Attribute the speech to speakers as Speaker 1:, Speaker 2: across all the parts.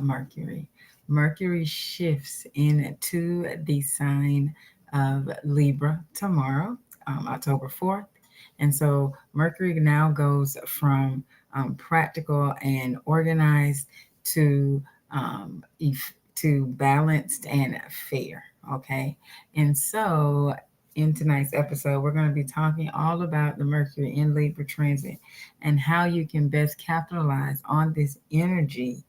Speaker 1: Mercury. Mercury shifts into the sign of Libra tomorrow, October 4th. And so Mercury now goes from practical and organized to to balanced and fair. Okay. And so in tonight's episode, we're going to be talking all about the Mercury in Libra transit and how you can best capitalize on this energy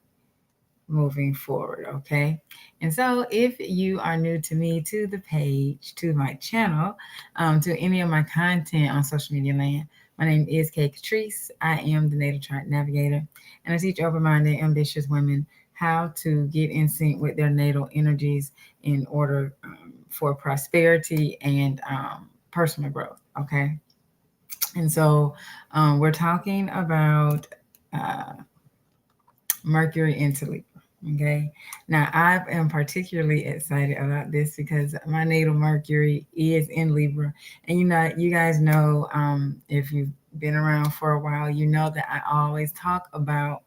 Speaker 1: moving forward. Okay. And so if you are new to me, to the page, to my channel, to any of my content on social media land, my name is Katrice. I am the Natal Chart Navigator, and I teach open minded, ambitious women how to get in sync with their natal energies in order for prosperity and personal growth. Okay. And so we're talking about uh, Mercury into Libra. Okay. Now, I am particularly excited about this because my natal Mercury is in Libra. And you guys know, if you've been around for a while, you know that I always talk about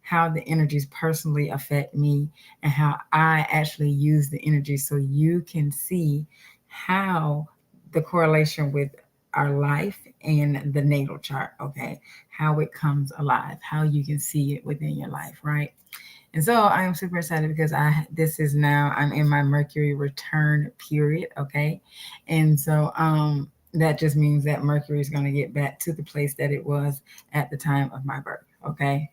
Speaker 1: how the energies personally affect me and how I actually use the energy so you can see how the correlation with our life and the natal chart, okay? How it comes alive, how you can see it within your life, right? And so I am super excited because this is now I'm in my Mercury return period, okay? And so that just means that Mercury is going to get back to the place that it was at the time of my birth, okay?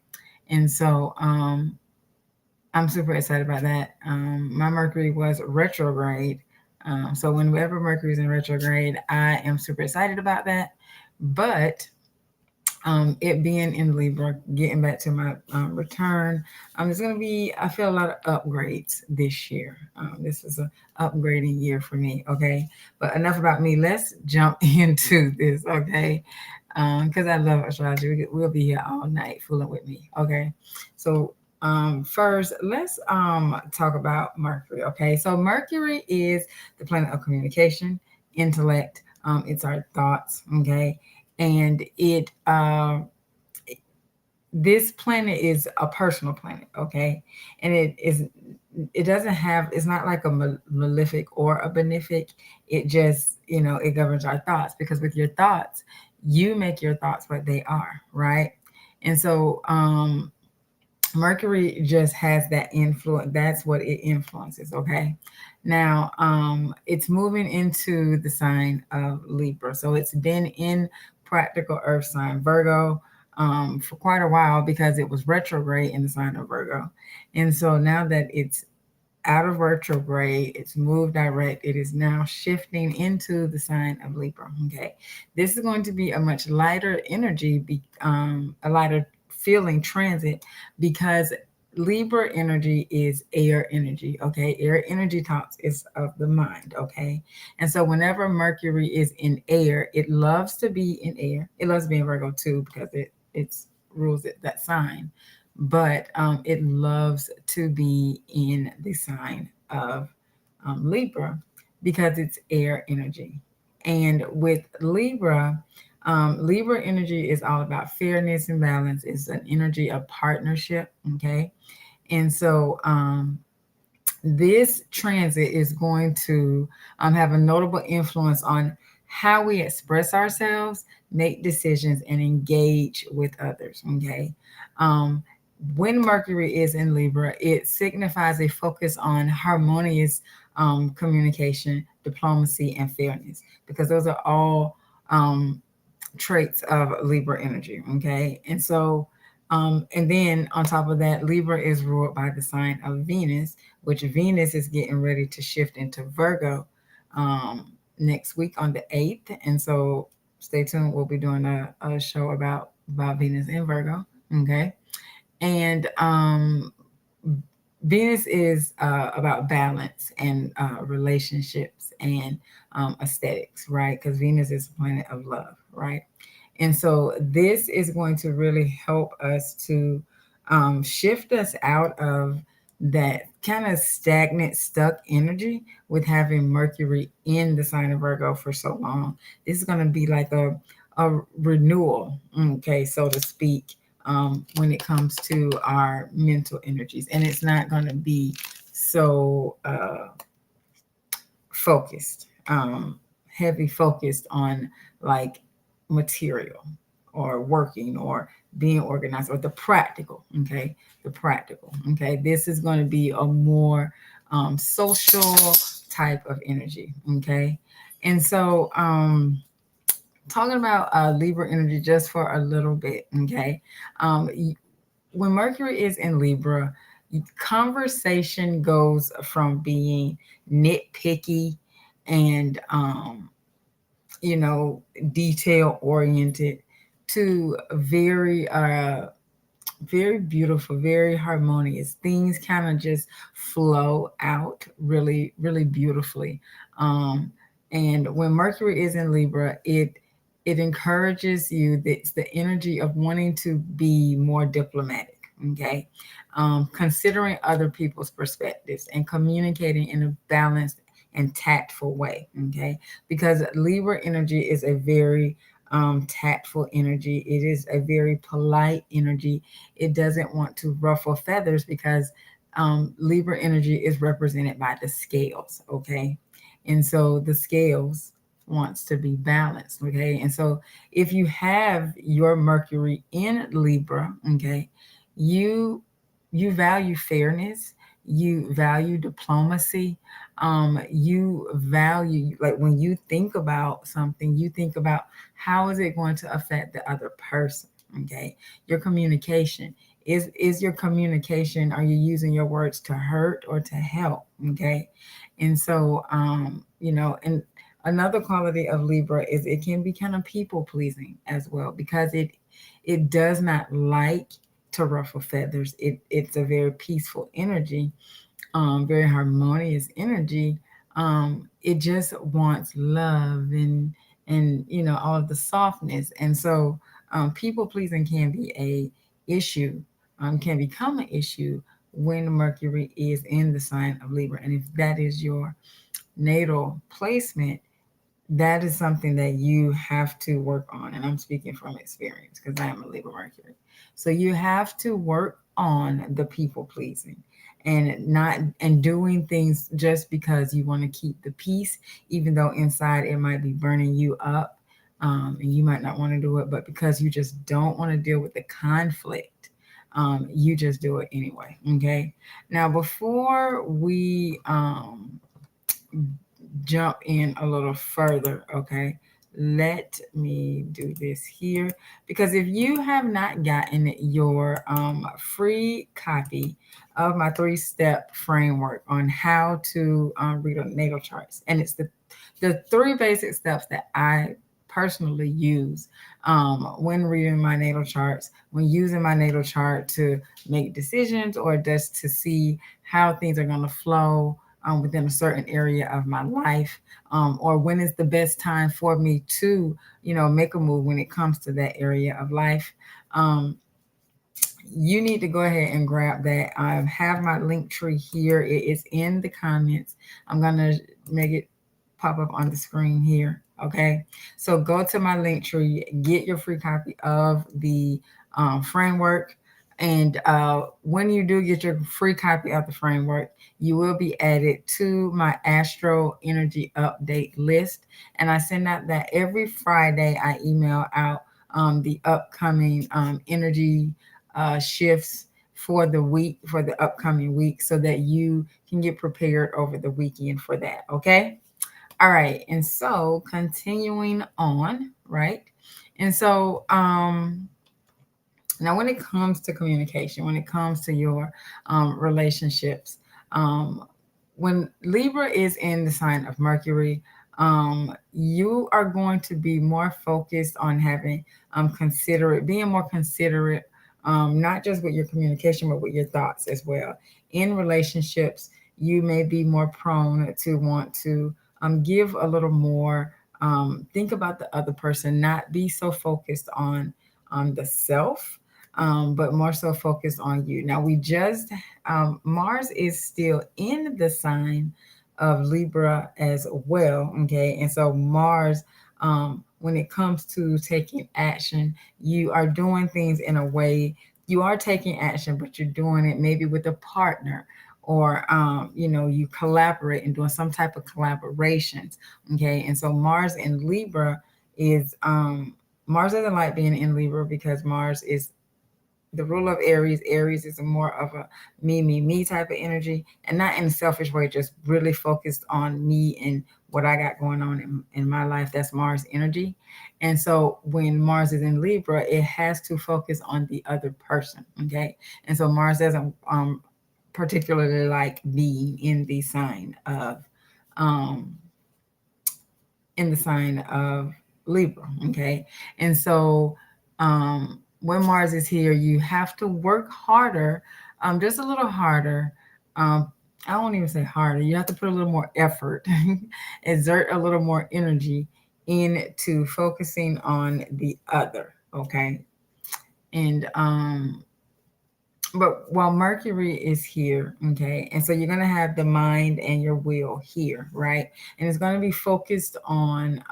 Speaker 1: And so I'm super excited about that. My Mercury was retrograde. So whenever Mercury is in retrograde, I am super excited about that. But it being in Libra, getting back to my return, it's going to be, I feel a lot of upgrades this year. This is a upgrading year for me, okay? But enough about me. Let's jump into this, okay? Because I love astrology. We'll be here all night fooling with me, okay? So first, let's talk about Mercury, okay? So Mercury is the planet of communication, intellect. It's our thoughts, okay? And this planet is a personal planet, okay? And it doesn't have, it's not like a malefic or a benefic. It just, it governs our thoughts, because with your thoughts, you make your thoughts what they are, right? And so Mercury just has that influence. That's what it influences, okay? Now, it's moving into the sign of Libra. So it's been in practical earth sign Virgo for quite a while because it was retrograde in the sign of Virgo. And so now that it's out of retrograde, it's moved direct, it is now shifting into the sign of Libra. Okay. This is going to be a much lighter energy, a lighter feeling transit, because Libra energy is air energy. Okay. Air energy talks is of the mind. Okay. And so whenever Mercury is in air, it loves to be in air. It loves to be in Virgo too, because it's rules that sign, but it loves to be in the sign of Libra because it's air energy. And with Libra, Libra energy is all about fairness and balance. It's an energy of partnership. Okay. And so this transit is going to have a notable influence on how we express ourselves, make decisions, and engage with others. Okay. Um, when Mercury is in Libra, it signifies a focus on harmonious communication, diplomacy, and fairness, because those are all traits of Libra energy. Okay. And so, and then on top of that, Libra is ruled by the sign of Venus, which Venus is getting ready to shift into Virgo next week on the 8th. And so stay tuned. We'll be doing a show about Venus in Virgo. Okay. And Venus is about balance and relationships and aesthetics, right? Because Venus is the planet of love, right? And so this is going to really help us to shift us out of that kind of stagnant, stuck energy with having Mercury in the sign of Virgo for so long. This is going to be like a renewal, okay, so to speak, when it comes to our mental energies, and it's not going to be so focused, heavy focused on like material or working or being organized or the practical. Okay, the practical. Okay, this is going to be a more social type of energy. Okay, and so talking about Libra energy just for a little bit. Okay, um, when Mercury is in Libra, conversation goes from being nitpicky and detail oriented to very beautiful, very harmonious. Things kind of just flow out really, really beautifully. Um, and when Mercury is in Libra, it encourages you. It's the energy of wanting to be more diplomatic. Okay, considering other people's perspectives and communicating in a balanced and tactful way. Okay, because Libra energy is a very tactful energy. It is a very polite energy. It doesn't want to ruffle feathers because Libra energy is represented by the scales. Okay, and so the scales wants to be balanced. Okay, and so if you have your Mercury in Libra, okay, you you value fairness, you value diplomacy, you value, like when you think about something, you think about how is it going to affect the other person. Okay, your communication is your communication, are you using your words to hurt or to help? Okay, and so and another quality of Libra is it can be kind of people pleasing as well, because it does not like to ruffle feathers. It's a very peaceful energy, very harmonious energy. It just wants love and all of the softness. And so people pleasing can be a issue, can become an issue when Mercury is in the sign of Libra. And if that is your natal placement, that is something that you have to work on. And I'm speaking from experience because I am a Libra Mercury. So you have to work on the people pleasing and not and doing things just because you want to keep the peace, even though inside it might be burning you up, and you might not want to do it, but because you just don't want to deal with the conflict, you just do it anyway. Okay. Now, before we jump in a little further, okay? Let me do this here, because if you have not gotten your free copy of my 3-step framework on how to read a natal charts, and it's the 3 basic steps that I personally use when reading my natal charts, when using my natal chart to make decisions or just to see how things are going to flow within a certain area of my life, or when is the best time for me to, make a move when it comes to that area of life. Um, you need to go ahead and grab that. I have my link tree here. It is in the comments. I'm gonna make it pop up on the screen here. Okay, so go to my link tree, get your free copy of the framework, and when you do get your free copy of the framework, you will be added to my Astro Energy Update list. And I send out that every Friday. I email out the upcoming energy shifts for the week, for the upcoming week, so that you can get prepared over the weekend for that. Okay. All right. And so continuing on, right? And so now when it comes to communication, when it comes to your relationships, um, when Libra is in the sign of Mercury, you are going to be more focused on having being more considerate, not just with your communication, but with your thoughts as well. In relationships, you may be more prone to want to give a little more, think about the other person, not be so focused on the self, but more so focused on you. Now, Mars is still in the sign of Libra as well. Okay. And so Mars, when it comes to taking action, you are doing things in a way, you are taking action, but you're doing it maybe with a partner, or you collaborate and doing some type of collaborations. Okay, and so Mars in Libra is Mars doesn't like being in Libra because Mars is the ruler of Aries. Aries is a more of a me type of energy, and not in a selfish way, just really focused on me and what I got going on in my life. That's Mars energy. And so when Mars is in Libra, it has to focus on the other person. Okay. And so Mars doesn't particularly like being um in the sign of Libra. Okay. And so when Mars is here, you have to work harder, just a little harder. Um, I won't even say harder. You have to put a little more effort, exert a little more energy into focusing on the other. Okay. And but while Mercury is here, okay, and so you're going to have the mind and your will here, right? And it's going to be focused on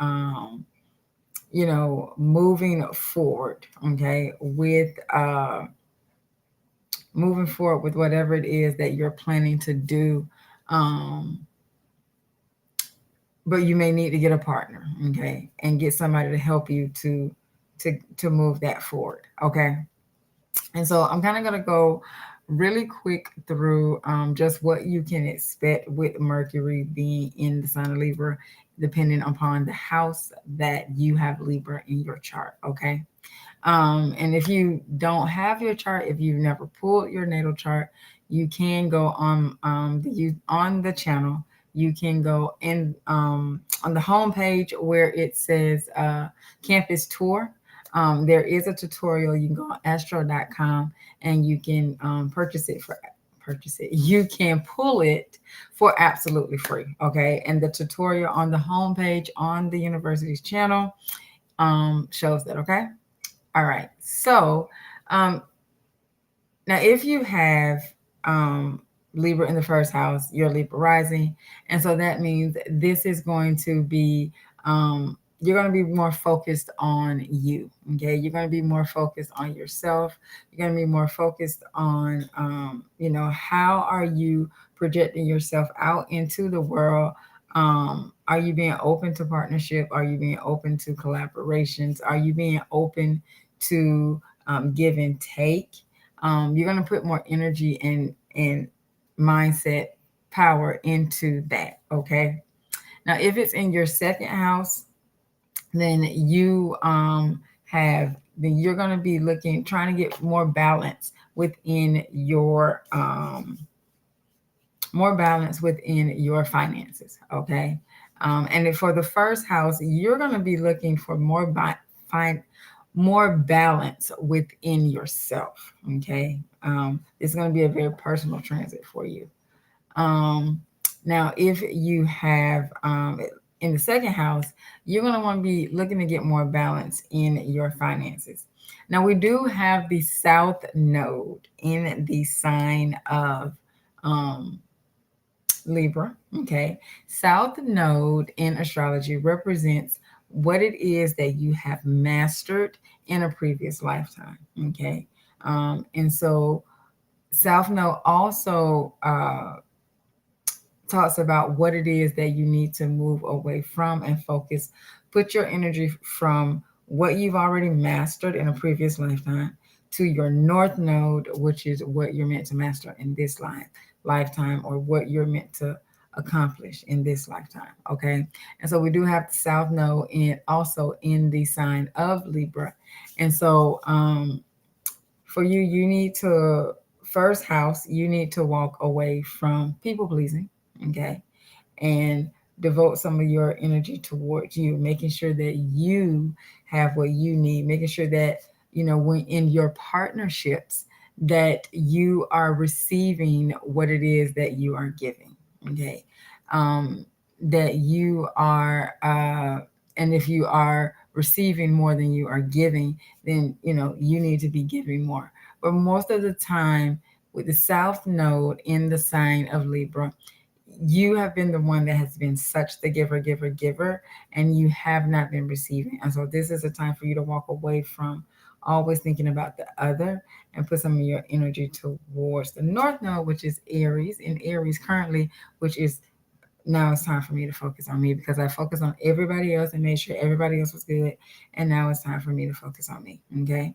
Speaker 1: moving forward, okay, with moving forward with whatever it is that you're planning to do. um but you may need to get a partner, okay, and get somebody to help you to move that forward, okay. And so I'm kind of going to go really quick through just what you can expect with Mercury being in the sign of Libra, depending upon the house that you have Libra in your chart. Okay. And if you don't have your chart, if you've never pulled your natal chart, you can go on the channel. You can go in on the home page where it says campus tour. There is a tutorial. You can go on astro.com and you can purchase it. You can pull it for absolutely free. Okay. And the tutorial on the home page on the university's channel shows that. Okay. All right. So um, now if you have um, Libra in the first house, you're Libra rising. And so that means this is going to be, you're going to be more focused on you. Okay. You're going to be more focused on yourself. You're going to be more focused on, how are you projecting yourself out into the world? Are you being open to partnership? Are you being open to collaborations? Are you being open to give and take? You're going to put more energy and mindset power into that. Okay. Now, if it's in your second house, then then you're going to be trying to get more balance within your finances. Okay. And for the first house, you're going to be looking for more balance within yourself. Okay. It's going to be a very personal transit for you. Um, Now, if you have in the second house, you're going to want to be looking to get more balance in your finances. Now, we do have the South Node in the sign of um, Libra. Okay. South Node in astrology represents what it is that you have mastered in a previous lifetime. Okay. And so South Node also talks about what it is that you need to move away from and focus, put your energy from what you've already mastered in a previous lifetime to your North Node, which is what you're meant to master in this lifetime, or what you're meant to accomplish in this lifetime. Okay. And so we do have the South Node also in the sign of Libra. And so for you, you need to, first house, you need to walk away from people pleasing. Okay. And devote some of your energy towards you, making sure that you have what you need, making sure that, when in your partnerships, that you are receiving what it is that you are giving. Okay. Um, that you are, and if you are receiving more than you are giving, then, you need to be giving more. But most of the time, with the South Node in the sign of Libra, you have been the one that has been such the giver, and you have not been receiving. And so this is a time for you to walk away from always thinking about the other and put some of your energy towards the North Node, which is Aries, in Aries currently, which is now it's time for me to focus on me, because I focused on everybody else and made sure everybody else was good. And now it's time for me to focus on me. Okay.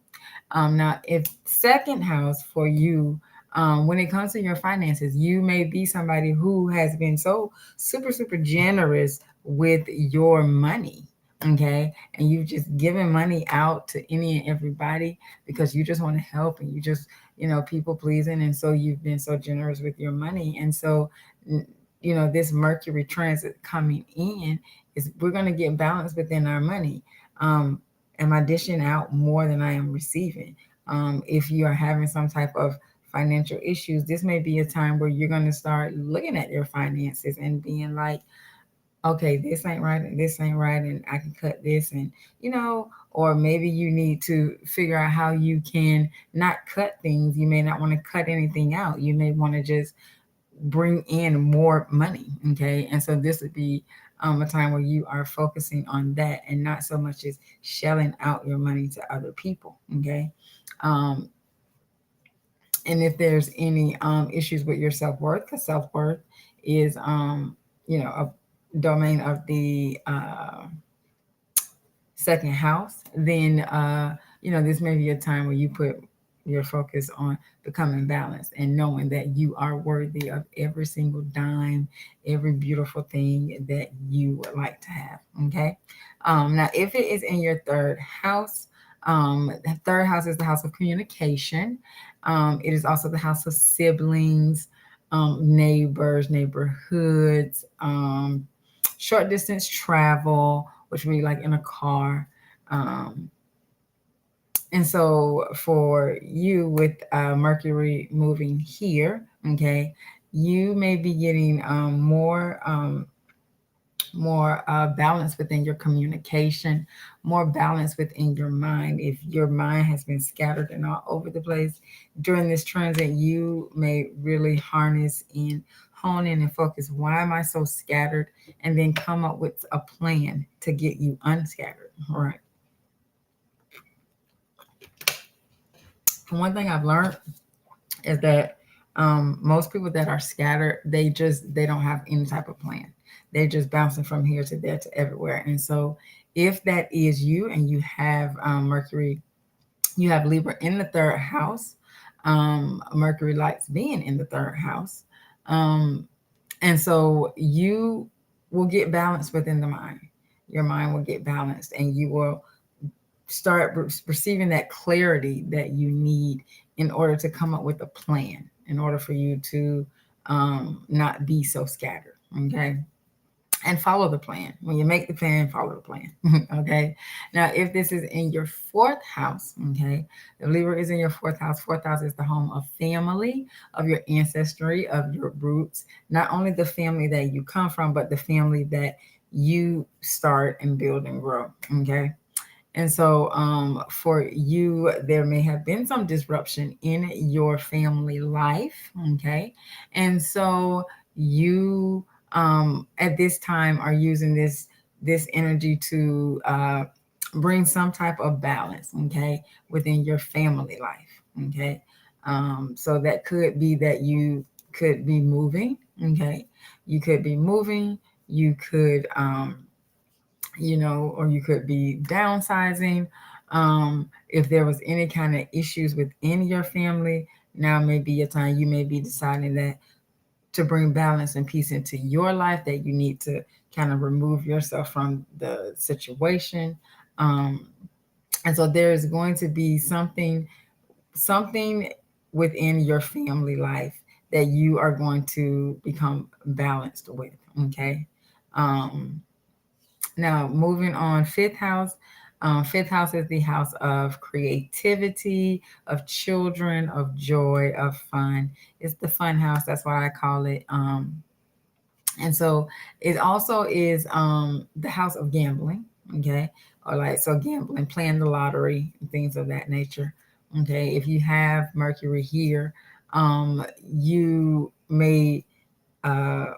Speaker 1: Now, if second house for you, when it comes to your finances, you may be somebody who has been so super generous with your money. Okay. And you've just given money out to any and everybody because you just want to help, and you just, people pleasing. And so you've been so generous with your money. And so, this Mercury transit coming in is we're going to get balance within our money. Am I dishing out more than I am receiving? If you are having some type of financial issues, this may be a time where you're going to start looking at your finances and being like, okay, this ain't right and this ain't right, and I can cut this, and or maybe you need to figure out how you can not cut things. You may not want to cut anything out. You may want to just bring in more money. Okay. And so this would be a time where you are focusing on that and not so much as shelling out your money to other people. Okay. Um, and if there's any issues with your self-worth, because self-worth is a domain of the second house, then this may be a time where you put your focus on becoming balanced and knowing that you are worthy of every single dime, every beautiful thing that you would like to have. Okay. Now, if it is in your third house, the third house is the house of communication. It is also the house of siblings, neighbors, neighborhoods, short distance travel, which would be like in a car. Um, and so for you with Mercury moving here, okay, you may be getting more balance within your communication, more balance within your mind. If your mind has been scattered and all over the place during this transit, you may really harness and hone in and focus. Why am I so scattered? And then come up with a plan to get you unscattered. All right. One thing I've learned is that most people that are scattered, they don't have any type of plan. They're just bouncing from here to there to everywhere. And so if that is you and you have Mercury, you have Libra in the third house, Mercury likes being in the third house. Um, and so you will get balance within the mind. Your mind will get balanced, and you will start receiving that clarity that you need in order to come up with a plan, in order for you to not be so scattered. Okay. And follow the plan. When you make the plan, follow the plan. Okay. Now, if this is in your fourth house, okay, the Libra is in your fourth house. Fourth house is the home of family, of your ancestry, of your roots. Not only the family that you come from, but the family that you start and build and grow. Okay. And so, for you, there may have been some disruption in your family life. Okay. And so, you, at this time, are using this energy to bring some type of balance. Okay. Within your family life. Okay. So that could be that you could be moving. Okay. You could be moving. You could, or you could be downsizing. If there was any kind of issues within your family, now may be a time you may be deciding that to bring balance and peace into your life, that you need to kind of remove yourself from the situation. Um, and so there is going to be something within your family life that you are going to become balanced with. Okay. Um, Now, moving on, fifth house. Fifth house is the house of creativity, of children, of joy, of fun. It's the fun house. That's why I call it. And so it also is the house of gambling. Okay. Or like, so gambling, playing the lottery, things of that nature. Okay. If you have Mercury here, you may uh,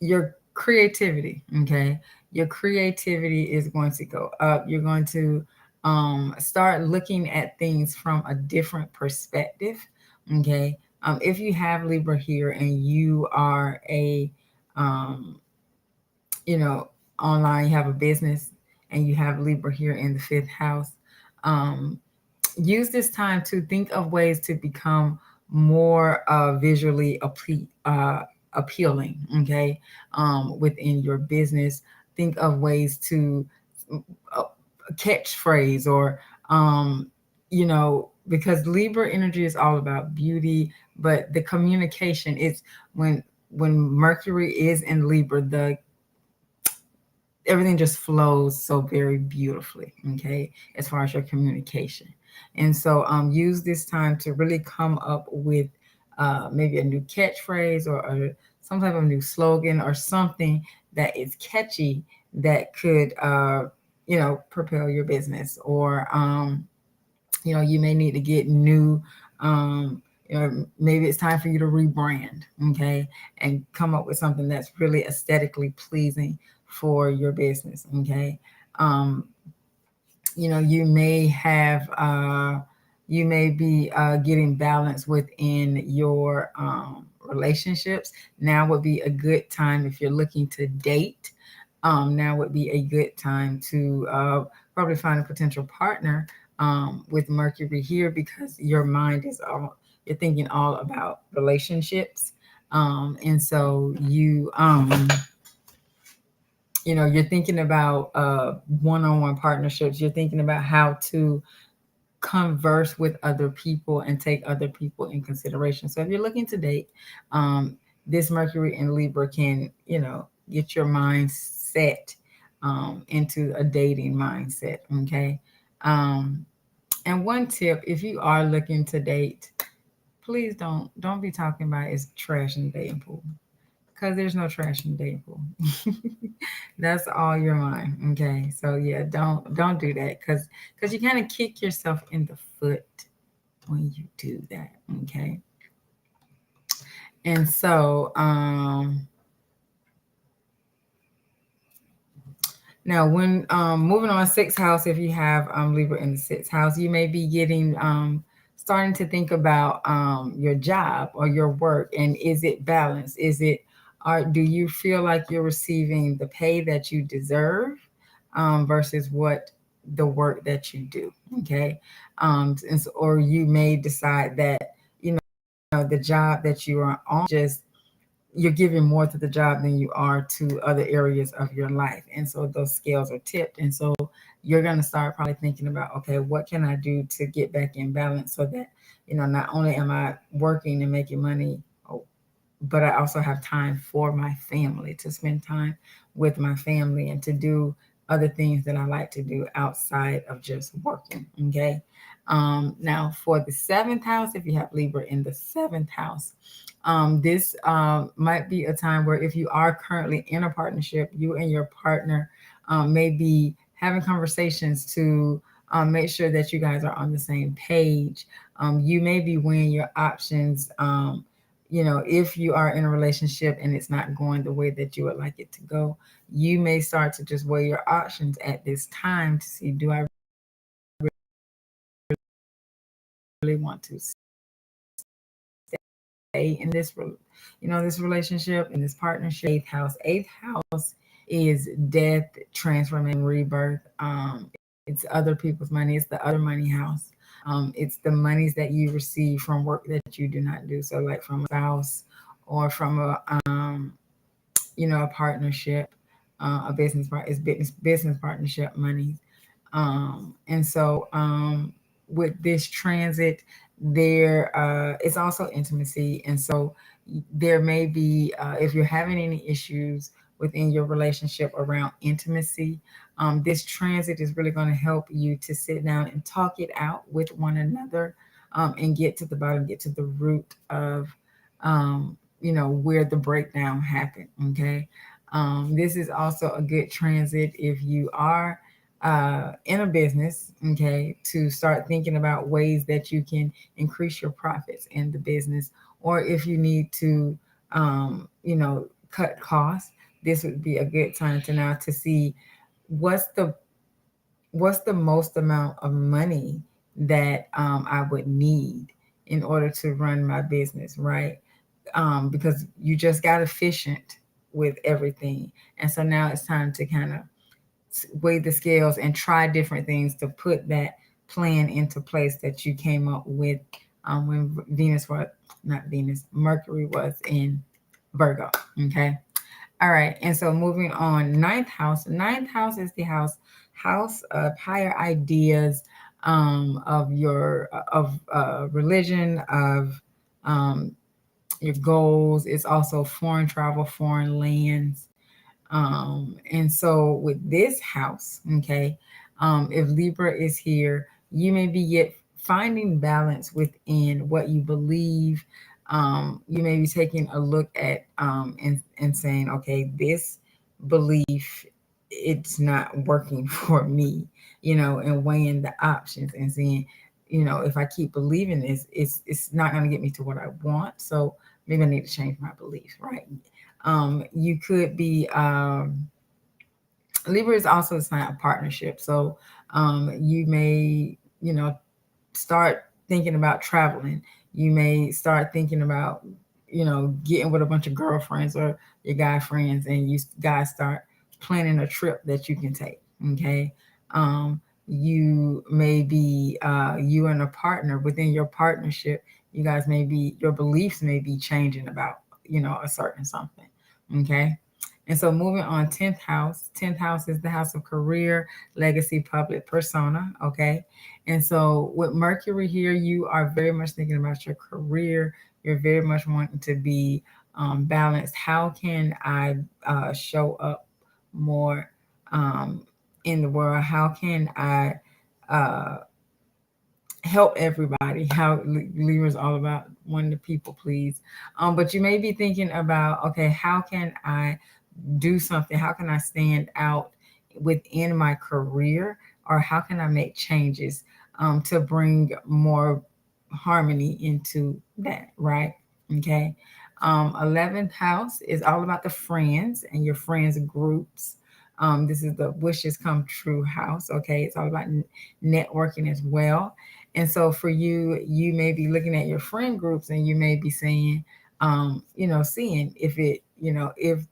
Speaker 1: your creativity. Okay, your creativity is going to go up. You're going to start looking at things from a different perspective. Okay, if you have Libra here and you are a um, you know, online, you have a business and you have Libra here in the fifth house, um, use this time to think of ways to become more visually appealing, okay, within your business. Think of ways to uh, catchphrase or, you know, because Libra energy is all about beauty, but the communication is when Mercury is in Libra, the everything just flows so very beautifully, okay, as far as your communication. And so use this time to really come up with maybe a new catchphrase or some type of new slogan or something that is catchy that could you know, propel your business. Or you know, you may need to get new you know, maybe it's time for you to rebrand, okay, and come up with something that's really aesthetically pleasing for your business, okay. um you know, you may be getting balance within your relationships. Now would be a good time if you're looking to date. Now would be a good time to probably find a potential partner with Mercury here, because your mind is all, you're thinking all about relationships. And so you know, you're thinking about one-on-one partnerships. You're thinking about how to converse with other people and take other people in consideration. So if you're looking to date, um, this Mercury in Libra can, you know, get your mind set into a dating mindset. Okay. Um, and one tip, if you are looking to date, please don't be talking about it's trash in the dating pool, because there's no trash in the dating pool. That's all your mind. Okay. So yeah, don't do that, because you kind of kick yourself in the foot when you do that. Okay. And so now when moving on, sixth house, if you have Libra in the sixth house, you may be getting starting to think about your job or your work, and is it balanced? Is it, or do you feel like you're receiving the pay that you deserve versus what the work that you do? Okay. And so, or you may decide that, you know, the job that you are on, just you're giving more to the job than you are to other areas of your life. And so those scales are tipped. And so you're going to start probably thinking about, okay, what can I do to get back in balance so that, you know, not only am I working and making money, oh, but I also have time for my family, to spend time with my family and to do other things that I like to do outside of just working. Okay. Now for the seventh house, if you have Libra in the seventh house, this might be a time where if you are currently in a partnership, you and your partner may be having conversations to make sure that you guys are on the same page. You may be weighing your options. You know, if you are in a relationship and it's not going the way that you would like it to go, you may start to just weigh your options at this time to see, do I really want to stay in this, you know, this relationship, in this partnership? Eighth house. Eighth house is death, transformation, rebirth. It's other people's money. It's the other money house. It's the monies that you receive from work that you do not do. So, like from a spouse or from a, you know, a partnership, a business part. It's business partnership money. And so with this transit, there it's also intimacy. And so there may be, if you're having any issues within your relationship around intimacy, this transit is really going to help you to sit down and talk it out with one another, and get to the bottom, get to the root of, you know, where the breakdown happened. Okay. This is also a good transit if you are in a business, okay, to start thinking about ways that you can increase your profits in the business, or if you need to, you know, cut costs, this would be a good time to now to see what's the what's the most amount of money that I would need in order to run my business, right? Because you just got efficient with everything. And so now it's time to kind of weigh the scales and try different things to put that plan into place that you came up with when Venus was, not Venus, Mercury was in Virgo. Okay. All right. And so moving on, ninth house. Ninth house is the house of higher ideas, of your of religion, of um, your goals. It's also foreign travel, foreign lands. And so with this house, okay, if Libra is here, you may be yet finding balance within what you believe. You may be taking a look at and saying, okay, this belief, it's not working for me, and weighing the options and seeing, if I keep believing this, it's not going to get me to what I want. So maybe I need to change my beliefs, right? You could be Libra is also a sign of partnership. So you may, start thinking about traveling. You may start thinking about, getting with a bunch of girlfriends or your guy friends, and you guys start planning a trip that you can take. Okay. You may be you and a partner within your partnership. You guys may be your beliefs may be changing about a certain something. Okay. And so moving on, 10th house. 10th house is the house of career, legacy, public persona. Okay. And so with Mercury here, you are very much thinking about your career. You're very much wanting to be balanced. How can I show up more um, in the world? How can I uh, help everybody? How Libra's all about wanting to people please. But you may be thinking about, okay, how can I do something? How can I stand out within my career? Or how can I make changes to bring more harmony into that, right? Okay. 11th house is all about the friends and your friends groups. This is the wishes come true house. Okay. It's all about networking as well. And so for you, you may be looking at your friend groups and you may be saying, seeing if it, if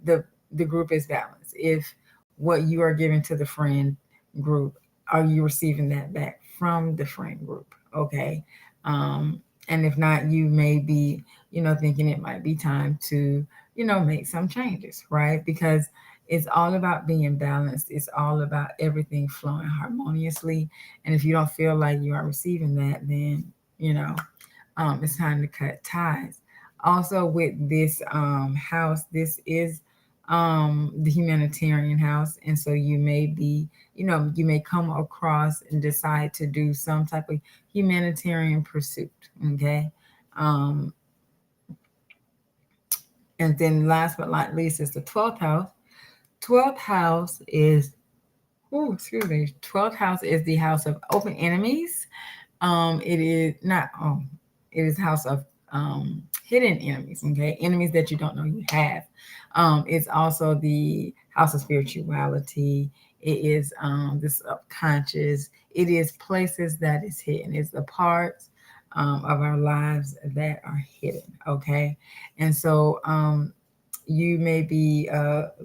Speaker 1: the group is balanced, if what you are giving to the friend group, are you receiving that back from the friend group? Okay. Um, and if not, you may be, thinking it might be time to, make some changes, right? Because it's all about being balanced. It's all about everything flowing harmoniously. And if you don't feel like you are receiving that, then, it's time to cut ties. Also, with this house, this is the humanitarian house. And so you may be, you may come across and decide to do some type of humanitarian pursuit. Okay. Um, and then last but not least is the 12th house. 12th house is, oh, excuse me, 12th house is the house of open enemies. It is not, it is house of hidden enemies, okay? Enemies that you don't know you have. It's also the house of spirituality. It is the subconscious. It is places that is hidden. It's the parts of our lives that are hidden, okay? And so you may be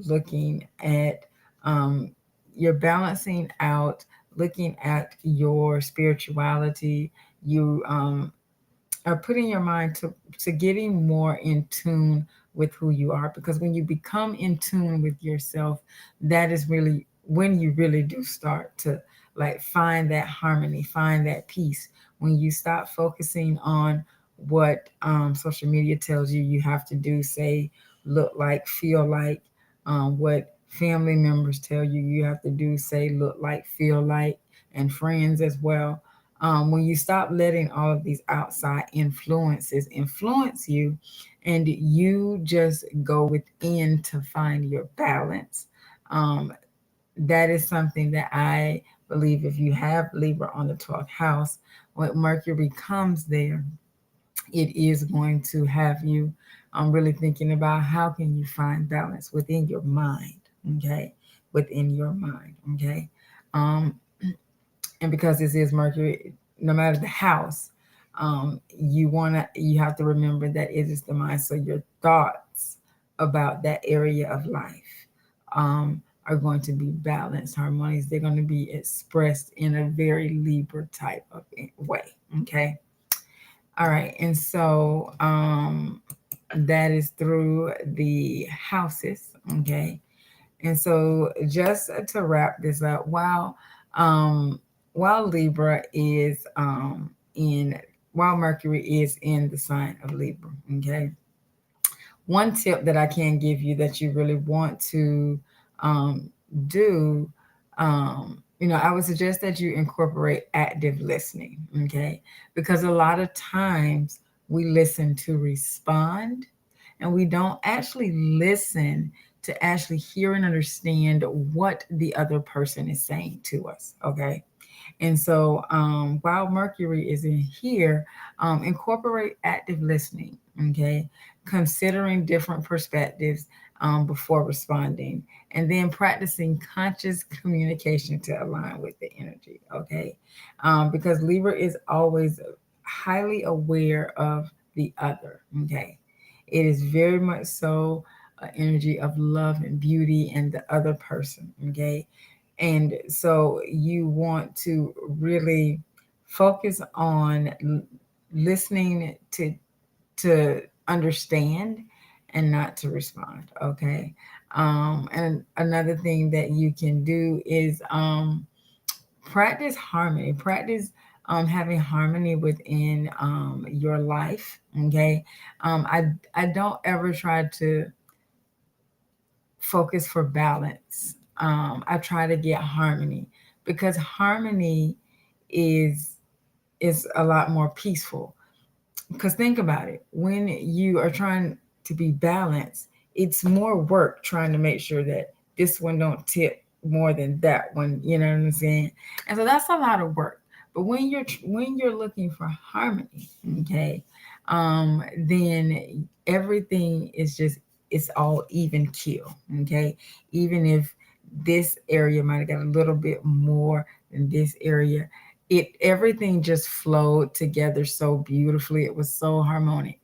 Speaker 1: looking at, um, you're balancing out, looking at your spirituality. You are putting your mind to getting more in tune with who you are, because when you become in tune with yourself, that is really when you really do start to like find that harmony, find that peace. When you stop focusing on what social media tells you you have to do, say, look like, feel like, what family members tell you you have to do, say, look like, feel like, and friends as well. When you stop letting all of these outside influences influence you, and you just go within to find your balance, that is something that I believe if you have Libra on the 12th house, when Mercury comes there, it is going to have you really thinking about how can you find balance within your mind, okay, within your mind, okay. um, and because this is Mercury, no matter the house, you have to remember that it is the mind. So your thoughts about that area of life are going to be balanced, harmonious. They're going to be expressed in a very Libra type of way. Okay. All right. And so that is through the houses. Okay. And so just to wrap this up, um, while Libra is in while Mercury is in the sign of Libra, okay. One tip that I can give you that you really want to um, do, I would suggest that you incorporate active listening, okay, because a lot of times we listen to respond and we don't actually listen to actually hear and understand what the other person is saying to us. Okay. And so while Mercury is in here, incorporate active listening. Okay. Considering different perspectives before responding, and then practicing conscious communication to align with the energy. Okay. Because Libra is always highly aware of the other. Okay. It is very much so energy of love and beauty and the other person. Okay. And so you want to really focus on listening to understand and not to respond. Okay. And another thing that you can do is practice harmony. Practice having harmony within your life. Okay. I don't ever try to focus for balance. I try to get harmony because harmony is is a lot more peaceful. Because think about it, when you are trying to be balanced, it's more work trying to make sure that this one don't tip more than that one. You know what I'm saying? And so that's a lot of work. But when you're looking for harmony, okay, then everything is just it's all even keel. Okay, even if this area might have got a little bit more than this area, it everything just flowed together so beautifully. It was so harmonic.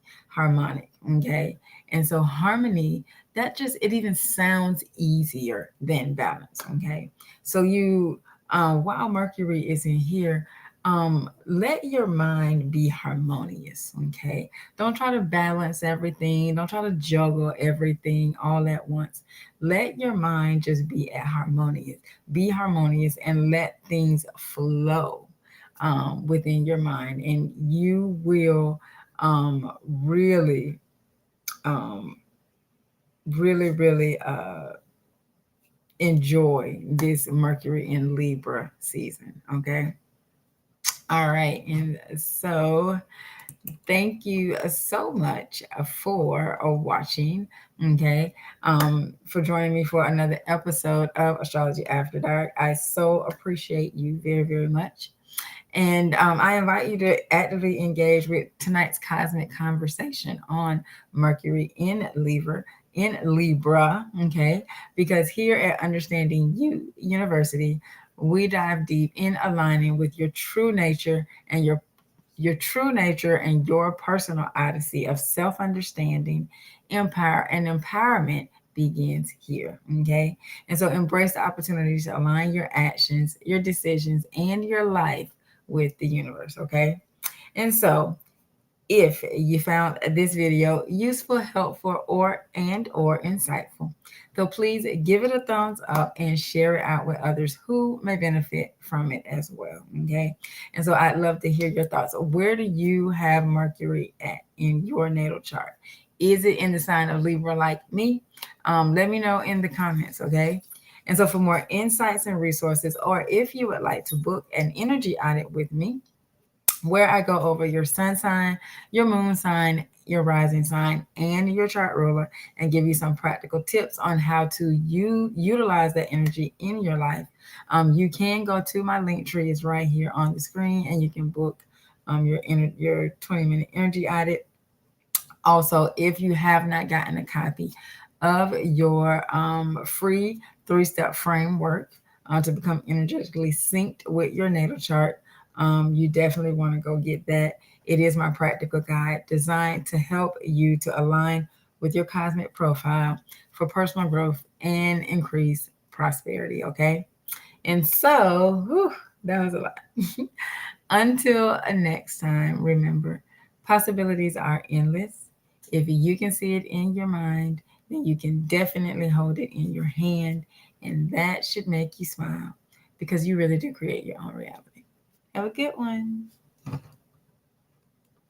Speaker 1: Okay. And so harmony, that just it even sounds easier than balance. Okay. So you while Mercury is in here, let your mind be harmonious. Okay. Don't try to balance everything, don't try to juggle everything all at once. Let your mind just be harmonious and let things flow within your mind, and you will um, really, um, really enjoy this Mercury in Libra season. Okay. All right. And so thank you so much for watching. Okay. For joining me for another episode of Astrology After Dark. I so appreciate you very, very much. And I invite you to actively engage with tonight's cosmic conversation on Mercury in Libra, okay? Because here at Understanding You University, we dive deep in aligning with your true nature and your personal odyssey of self-understanding, empire, and empowerment begins here. Okay. And so embrace the opportunities to align your actions, your decisions, and your life with the universe. Okay. And so if you found this video useful, helpful, or insightful, so please give it a thumbs up and share it out with others who may benefit from it as well. Okay. And so I'd love to hear your thoughts. Where do you have Mercury at in your natal chart? Is it in the sign of Libra like me? Let me know in the comments. Okay. And so for more insights and resources, or if you would like to book an energy audit with me, where I go over your sun sign, your moon sign, your rising sign, and your chart ruler, and give you some practical tips on how to utilize that energy in your life. You can go to my link tree, it's right here on the screen, and you can book your 20-minute energy audit. Also, if you have not gotten a copy of your free 3-step framework to become energetically synced with your natal chart, you definitely want to go get that. It is my practical guide designed to help you to align with your cosmic profile for personal growth and increase prosperity. Okay. And so, whew, that was a lot. Until next time, remember, possibilities are endless. If you can see it in your mind, then you can definitely hold it in your hand, and that should make you smile because you really do create your own reality. Have a good one.